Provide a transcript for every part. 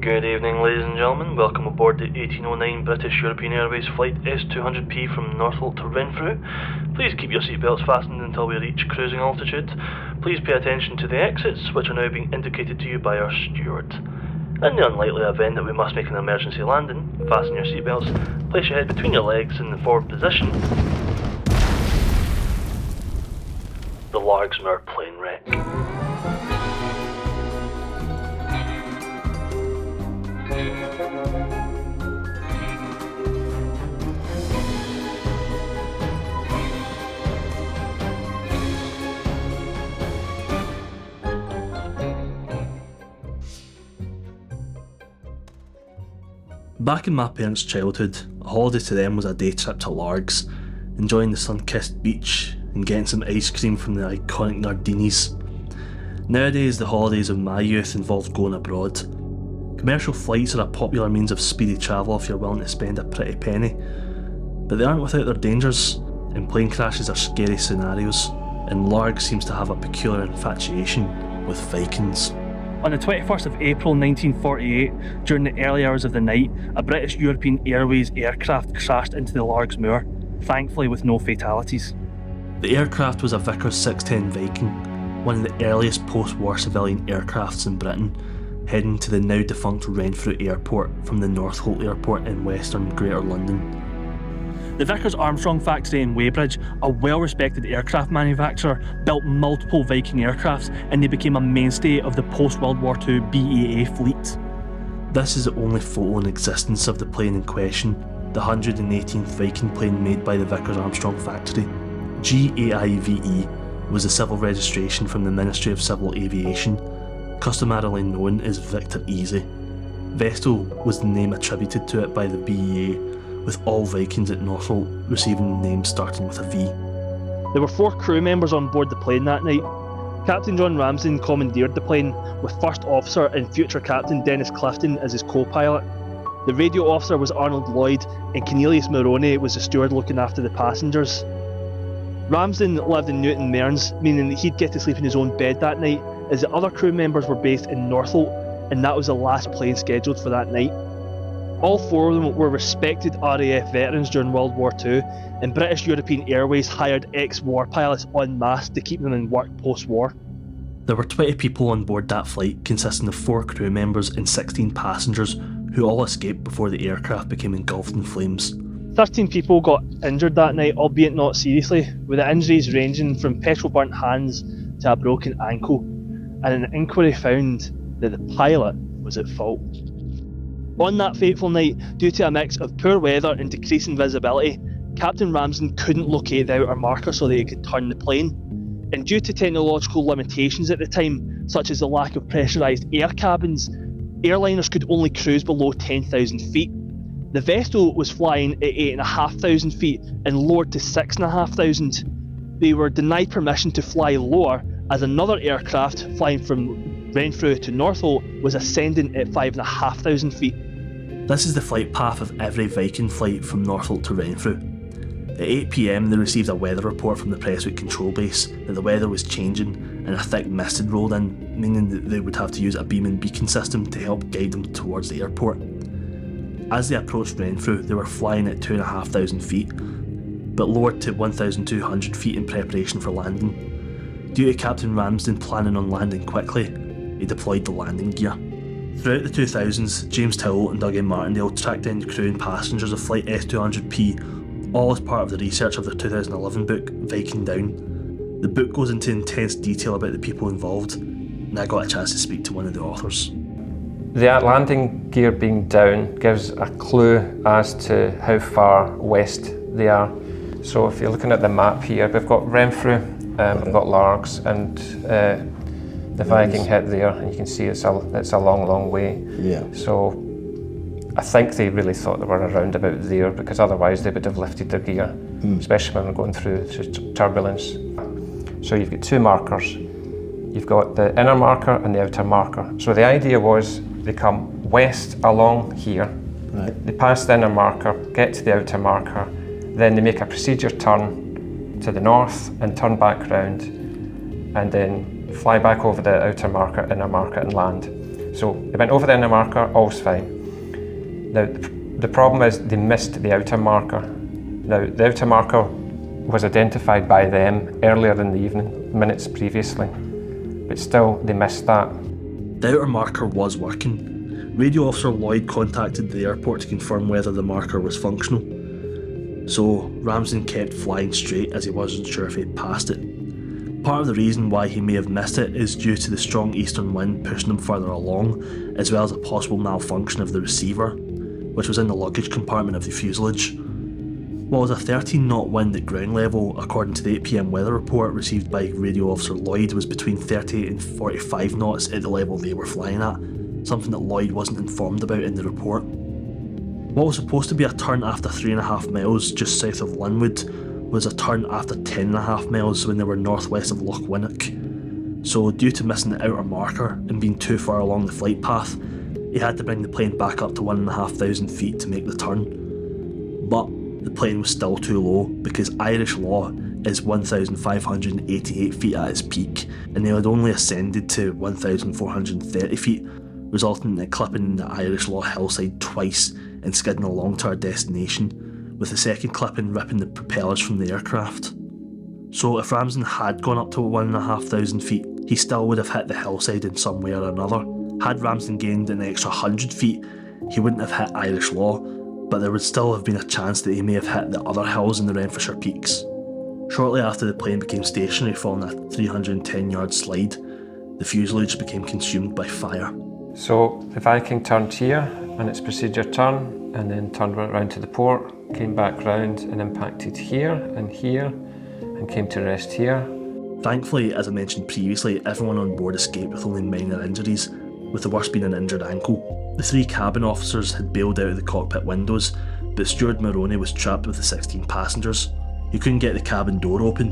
Good evening, ladies and gentlemen. Welcome aboard the 1809 British European Airways flight S200P from Norfolk to Renfrew. Please keep your seatbelts fastened until we reach cruising altitude. Please pay attention to the exits, which are now being indicated to you by our steward. In the unlikely event that we must make an emergency landing, fasten your seatbelts, place your head between your legs in the forward position. The Largsmoor plane wreck. Back in my parents' childhood, a holiday to them was a day trip to Largs, enjoying the sun-kissed beach and getting some ice cream from the iconic Nardinis. Nowadays, the holidays of my youth involved going abroad. Commercial flights are a popular means of speedy travel if you're willing to spend a pretty penny, but they aren't without their dangers, and plane crashes are scary scenarios, and Largs seems to have a peculiar infatuation with Vikings. On the 21st of April 1948, during the early hours of the night, a British European Airways aircraft crashed into the Largsmoor, thankfully with no fatalities. The aircraft was a Vickers 610 Viking, one of the earliest post-war civilian aircrafts in Britain, heading to the now defunct Renfrew Airport from the Northolt Airport in western Greater London. The Vickers Armstrong factory in Weybridge, a well-respected aircraft manufacturer, built multiple Viking aircrafts, and they became a mainstay of the post-World War II BAA fleet. This is the only photo in existence of the plane in question, the 118th Viking plane made by the Vickers Armstrong factory. GAIVE was the civil registration from the Ministry of Civil Aviation, customarily known as Victor Easy. Vestal was the name attributed to it by the BAA, with all Vikings at Norfolk receiving names starting with a V. There were 4 crew members on board the plane that night. Captain John Ramsden commandeered the plane, with First Officer and future Captain Dennis Clifton as his co-pilot. The radio officer was Arnold Lloyd, and Cornelius Maroney was the steward looking after the passengers. Ramsden lived in Newton Mearns, meaning that he'd get to sleep in his own bed that night, as the other crew members were based in Northolt, and that was the last plane scheduled for that night. All 4 of them were respected RAF veterans during World War II, and British European Airways hired ex-war pilots en masse to keep them in work post-war. There were 20 people on board that flight, consisting of 4 crew members and 16 passengers, who all escaped before the aircraft became engulfed in flames. 13 people got injured that night, albeit not seriously, with the injuries ranging from petrol-burnt hands to a broken ankle, and an inquiry found that the pilot was at fault. On that fateful night, due to a mix of poor weather and decreasing visibility, Captain Ramsden couldn't locate the outer marker so that he could turn the plane. And due to technological limitations at the time, such as the lack of pressurised air cabins, airliners could only cruise below 10,000 feet. The Vestal was flying at 8,500 feet and lowered to 6,500. They were denied permission to fly lower, as another aircraft flying from Renfrew to Northolt was ascending at 5,500 feet. This is the flight path of every Viking flight from Norfolk to Renfrew. At 8 PM they received a weather report from the Prestwick control base that the weather was changing and a thick mist had rolled in, meaning that they would have to use a beam and beacon system to help guide them towards the airport. As they approached Renfrew, they were flying at 2,500 feet, but lowered to 1,200 feet in preparation for landing. Due to Captain Ramsden planning on landing quickly, he deployed the landing gear. Throughout the 2000s, James Towle and Doug Martindale tracked down the crew and passengers of Flight S200P, all as part of the research of their 2011 book, Viking Down. The book goes into intense detail about the people involved, and I got a chance to speak to one of the authors. The landing gear being down gives a clue as to how far west they are. So if you're looking at the map here, we've got Renfrew, we've got Largs, and the Viking hit there, and you can see it's a long way. Yeah. So I think they really thought they were around about there, because otherwise they would have lifted their gear, especially when we're going through turbulence. So you've got 2 markers. You've got the inner marker and the outer marker. So the idea was they come west along here, right. They pass the inner marker, get to the outer marker, then they make a procedure turn to the north and turn back round, and then fly back over the outer marker, inner marker, and land. So they went over the inner marker, all's fine. Now the problem is they missed the outer marker. Now the outer marker was identified by them earlier in the evening, minutes previously, but still they missed that. The outer marker was working. Radio Officer Lloyd contacted the airport to confirm whether the marker was functional. So Ramsden kept flying straight as he wasn't sure if he'd passed it. Part of the reason why he may have missed it is due to the strong eastern wind pushing him further along, as well as a possible malfunction of the receiver, which was in the luggage compartment of the fuselage. What was a 13-knot wind at ground level, according to the 8 PM weather report received by Radio Officer Lloyd, was between 30 and 45 knots at the level they were flying at, something that Lloyd wasn't informed about in the report. What was supposed to be a turn after 3.5 miles just south of Linwood was a turn after 10.5 miles when they were northwest of Loch Winnock. So due to missing the outer marker and being too far along the flight path, he had to bring the plane back up to 1,500 feet to make the turn. But the plane was still too low because Irish law is 1,588 feet at its peak, and they had only ascended to 1,430 feet, resulting in it clipping the Irish law hillside twice and skidding along to our destination, with the second clipping ripping the propellers from the aircraft. So if Ramsden had gone up to 1,500 feet, he still would have hit the hillside in some way or another. Had Ramsden gained an extra 100 feet, he wouldn't have hit Irish law, but there would still have been a chance that he may have hit the other hills in the Renfrewshire peaks. Shortly after the plane became stationary following a 310-yard slide, the fuselage became consumed by fire. So the Viking turned here on its procedure turn, and then turned around to the port, came back round and impacted here, and came to rest here. Thankfully, as I mentioned previously, everyone on board escaped with only minor injuries, with the worst being an injured ankle. The 3 cabin officers had bailed out of the cockpit windows, but Steward Maroney was trapped with the 16 passengers. He couldn't get the cabin door open,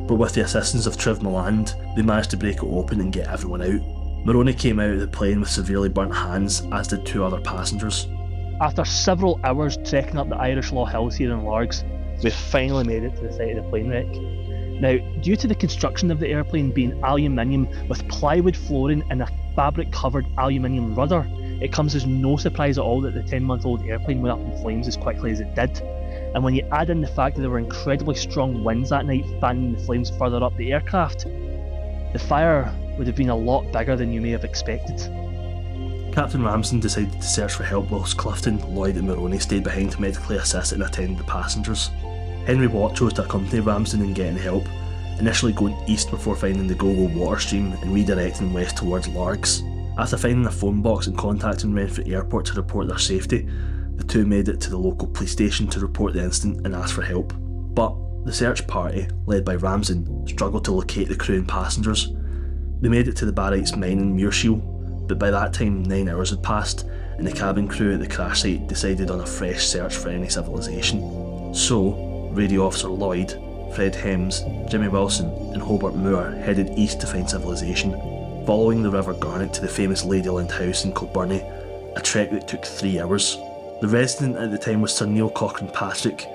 but with the assistance of Triv Milland, they managed to break it open and get everyone out. Maroney came out of the plane with severely burnt hands, as did 2 other passengers. After several hours trekking up the Irish Law Hills here in Largs, we've finally made it to the site of the plane wreck. Now, due to the construction of the airplane being aluminium with plywood flooring and a fabric-covered aluminium rudder, it comes as no surprise at all that the 10-month-old airplane went up in flames as quickly as it did. And when you add in the fact that there were incredibly strong winds that night fanning the flames further up the aircraft, the fire would have been a lot bigger than you may have expected. Captain Ramsden decided to search for help whilst Clifton, Lloyd and Maroney stayed behind to medically assist and attend the passengers. Henry Watt chose to accompany Ramsden in getting help, initially going east before finding the Gogo water stream and redirecting west towards Largs. After finding a phone box and contacting Renfrew Airport to report their safety, the two made it to the local police station to report the incident and ask for help. But the search party, led by Ramsden, struggled to locate the crew and passengers. They made it to the Barrites mine in Muirshiel, but by that time 9 hours had passed and the cabin crew at the crash site decided on a fresh search for any civilization. So, Radio Officer Lloyd, Fred Hems, Jimmy Wilson and Hobart Moore headed east to find civilization, following the River Garnet to the famous Ladyland House in Kilbirnie, a trek that took 3 hours. The resident at the time was Sir Neil Cochrane Patrick,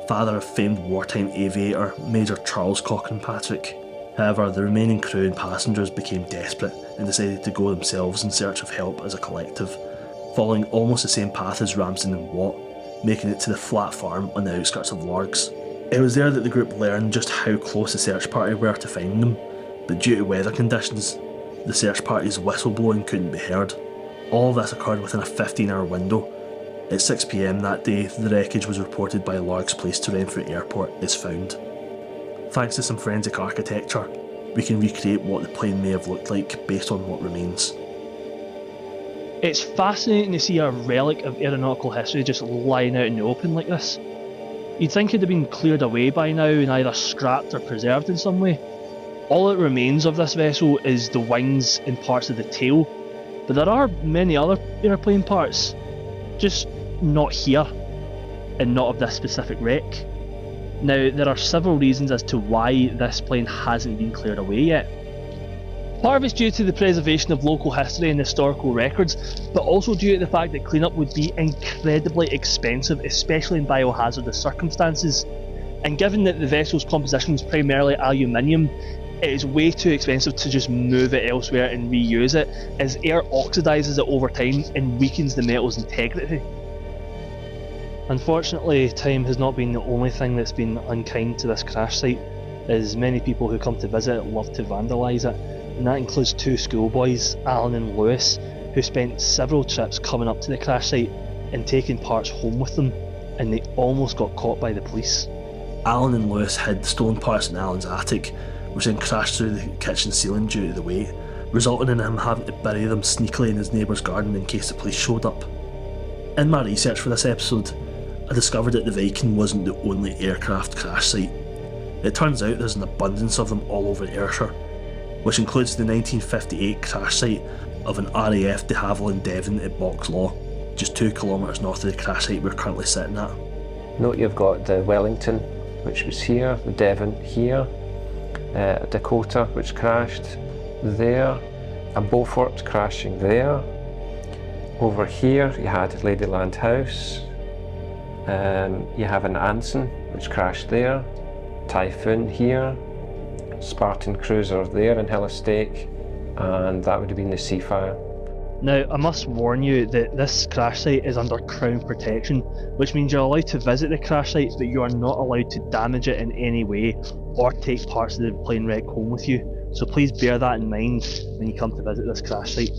father of famed wartime aviator Major Charles Cochrane Patrick. However, the remaining crew and passengers became desperate and decided to go themselves in search of help as a collective, following almost the same path as Ramsden and Watt, making it to the flat farm on the outskirts of Largs. It was there that the group learned just how close the search party were to finding them, but due to weather conditions, the search party's whistleblowing couldn't be heard. All of this occurred within a 15-hour window. At 6 PM that day, the wreckage was reported by Largs Police to Renfrew Airport as found. Thanks to some forensic architecture, we can recreate what the plane may have looked like based on what remains. It's fascinating to see a relic of aeronautical history just lying out in the open like this. You'd think it'd have been cleared away by now and either scrapped or preserved in some way. All that remains of this vessel is the wings and parts of the tail, but there are many other airplane parts, just not here and not of this specific wreck. Now, there are several reasons as to why this plane hasn't been cleared away yet. Part of it's due to the preservation of local history and historical records, but also due to the fact that cleanup would be incredibly expensive, especially in biohazardous circumstances. And given that the vessel's composition was primarily aluminium, it is way too expensive to just move it elsewhere and reuse it, as air oxidises it over time and weakens the metal's integrity. Unfortunately, time has not been the only thing that's been unkind to this crash site, as many people who come to visit it love to vandalise it, and that includes two schoolboys, Alan and Lewis, who spent several trips coming up to the crash site and taking parts home with them, and they almost got caught by the police. Alan and Lewis hid stolen parts in Alan's attic, which then crashed through the kitchen ceiling due to the weight, resulting in him having to bury them sneakily in his neighbour's garden in case the police showed up. In my research for this episode, I discovered that the Viking wasn't the only aircraft crash site. It turns out there's an abundance of them all over Ayrshire, which includes the 1958 crash site of an RAF de Havilland Devon at Boxlaw, just 2 kilometres north of the crash site we're currently sitting at. Note you've got the Wellington, which was here, the Devon here, a Dakota which crashed there, a Beaufort crashing there. Over here you had Ladyland House, you have an Anson which crashed there, Typhoon here, Spartan Cruiser there in Hillestake, and that would have been the Seafire. Now, I must warn you that this crash site is under Crown protection, which means you're allowed to visit the crash site, but you are not allowed to damage it in any way or take parts of the plane wreck home with you. So please bear that in mind when you come to visit this crash site.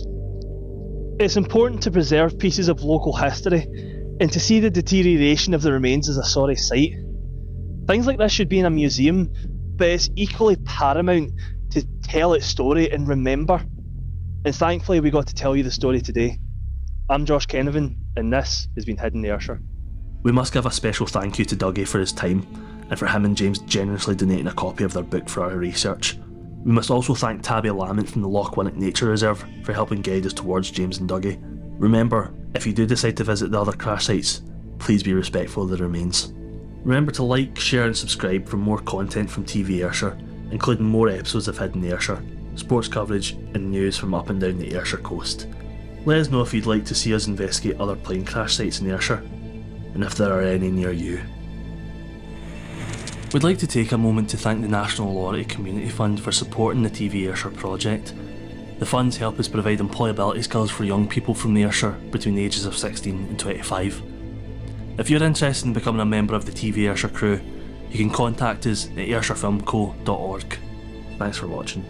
It's important to preserve pieces of local history, and to see the deterioration of the remains is a sorry sight. Things like this should be in a museum, but it's equally paramount to tell its story and remember. And thankfully we got to tell you the story today. I'm Josh Kenovan, and this has been Hidden Ayrshire. We must give a special thank you to Dougie for his time, and for him and James generously donating a copy of their book for our research. We must also thank Tabby Lamont from the Loch Winnock Nature Reserve for helping guide us towards James and Dougie. Remember, if you do decide to visit the other crash sites, please be respectful of the remains. Remember to like, share and subscribe for more content from TV Ayrshire, including more episodes of Hidden Ayrshire, sports coverage and news from up and down the Ayrshire coast. Let us know if you'd like to see us investigate other plane crash sites in Ayrshire, and if there are any near you. We'd like to take a moment to thank the National Lottery Community Fund for supporting the TV Ayrshire project. The funds help us provide employability skills for young people from the Ayrshire between the ages of 16 and 25. If you're interested in becoming a member of the TV Ayrshire crew, you can contact us at ayrshirefilmco.org. Thanks for watching.